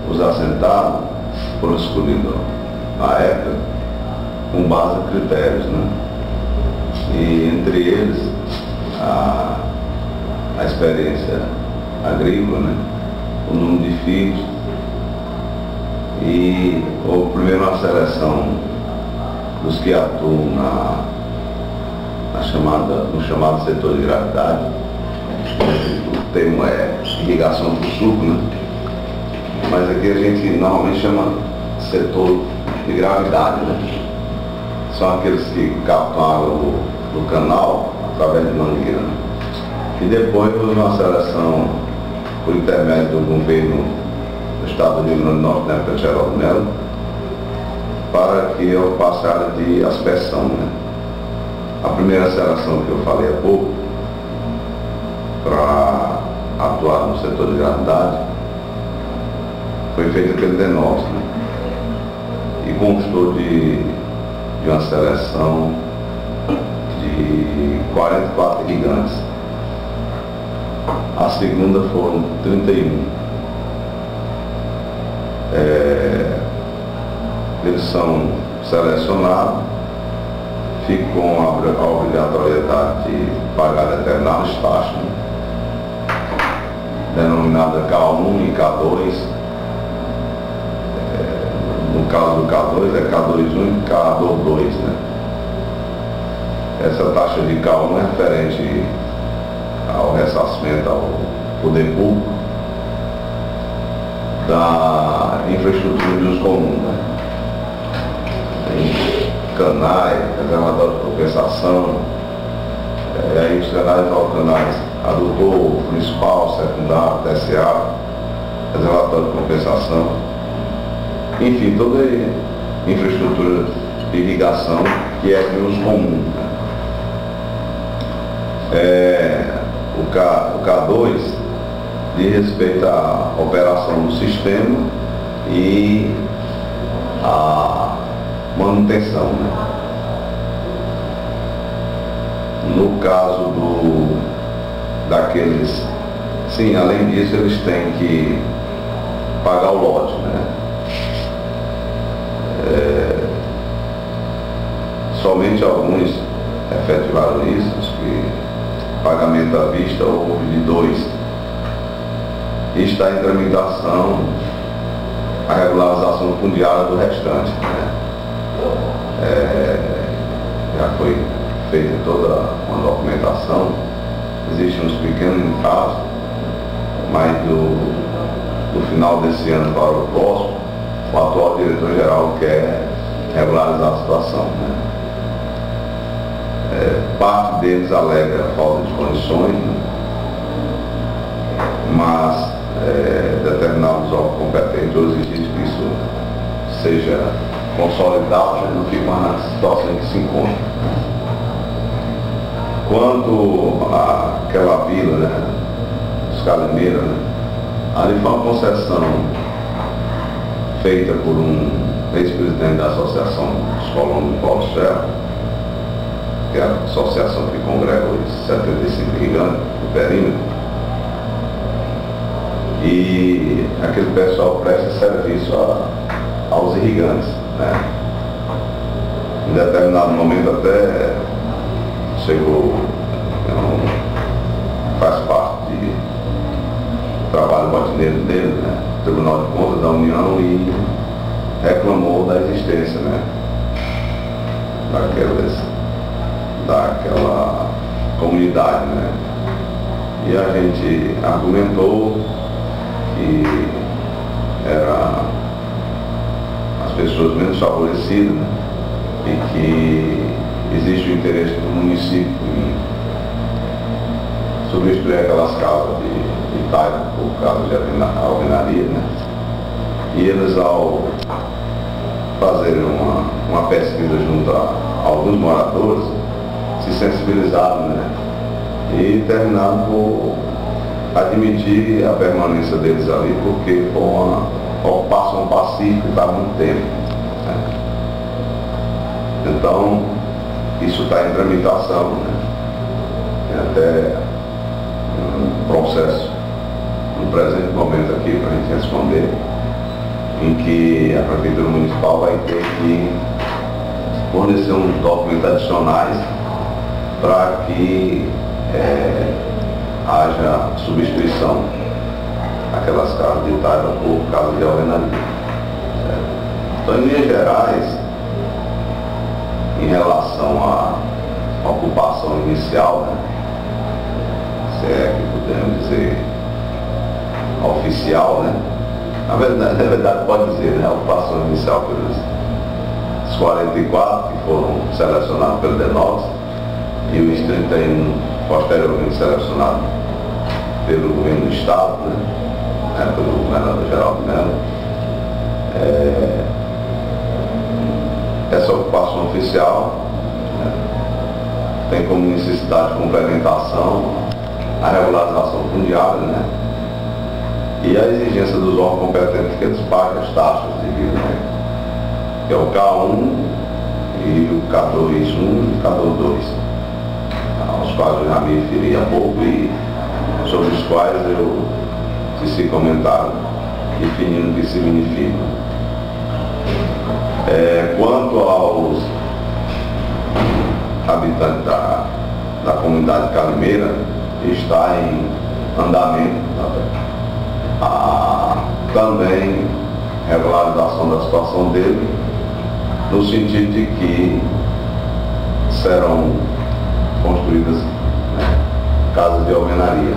Os assentados foram escolhidos na época com base em critérios, né? E entre eles a experiência agrícola, né? O número de filhos, e houve primeiro uma seleção dos que atuam no chamado setor de gravidade. O termo é irrigação por suco, né? Mas aqui a gente normalmente chama setor de gravidade, né? São aqueles que captam água do canal através de mangueira, né? E depois houve uma seleção por intermédio do governo do estado do Rio Grande do Norte, né, Geraldo Melo, para que eu passe a área de aspersão, né? A primeira seleção que eu falei há pouco, para atuar no setor de gravidade, foi feita pelo DENOS, né? E constou de uma seleção de 44 gigantes. A segunda foram 31. Eles são selecionados, ficam com a obrigatoriedade de pagar determinadas taxas, né? Denominada K1 e K2. No caso do K2 é K21 e K22, né? Essa taxa de K1 é referente ao ressarcimento ao poder público da infraestrutura de uso comum, né? Tem canais, reservatório de compensação, aí os canais adutor, municipal, secundário, TSA, reservatório de compensação, enfim, toda a infraestrutura de irrigação que é de uso comum, né? O K2 diz respeito à operação do sistema e à manutenção, né? No caso daqueles, sim, além disso eles têm que pagar o lote, né? Somente alguns efetivaram isso, que pagamento à vista houve de 2. E está em tramitação a regularização fundiária do restante, né? Já foi feita toda uma documentação, existem uns pequenos entraves, mas do final desse ano para o próximo, o atual diretor-geral quer regularizar a situação, né? Parte deles alega falta de condições, né? Mas determinados órgãos competentes exigem que isso seja consolidado, já não fica mais na situação em que se encontra. Quanto àquela vila, né, dos Calimeiros, né, ali foi uma concessão feita por um ex-presidente da Associação dos Colonos do Paulo Serra, que é a associação que congrega os 75 gigantes do perímetro, e aquele pessoal presta serviço aos irrigantes, né? Em determinado momento até chegou, faz parte do trabalho rotineiro dele, né? Tribunal de Contas da União, e reclamou da existência, né? daquela comunidade, né? E a gente argumentou que era as pessoas menos favorecidas, né? E que existe o interesse do município em substituir aquelas casas de taipa por casas de alvenaria, né? E eles, ao fazerem uma pesquisa junto a alguns moradores, se sensibilizaram, né? E terminaram por admitir a permanência deles ali, porque foi uma ocupação pacífica há muito tempo, né? Então, isso está em tramitação, né? Tem até um processo no presente momento aqui para a gente responder, em que a Prefeitura Municipal vai ter que fornecer uns documentos adicionais para que haja substituição daquelas casas de taipa por casas de alvenaria. Então, em linhas gerais, em relação à ocupação inicial, né, se é que podemos dizer oficial, né? Na verdade pode dizer, né, a ocupação inicial pelos 44 que foram selecionados pelo DENOS e os 31 posteriormente selecionados pelo governo do Estado, né, pelo governador Geraldo Mello. Essa ocupação oficial, né, tem como necessidade de complementação a regularização fundiária, né, e a exigência dos órgãos competentes que eles paguem as taxas devidas, né, que é o K1 e o K2.1 e o K2.2, aos quais eu já me referi há pouco e sobre os quais eu fiz comentário definindo o que significa. Quanto aos habitantes da comunidade calimeira, está em andamento também regularização da situação dele, no sentido de que serão construídas, né, casas de alvenaria.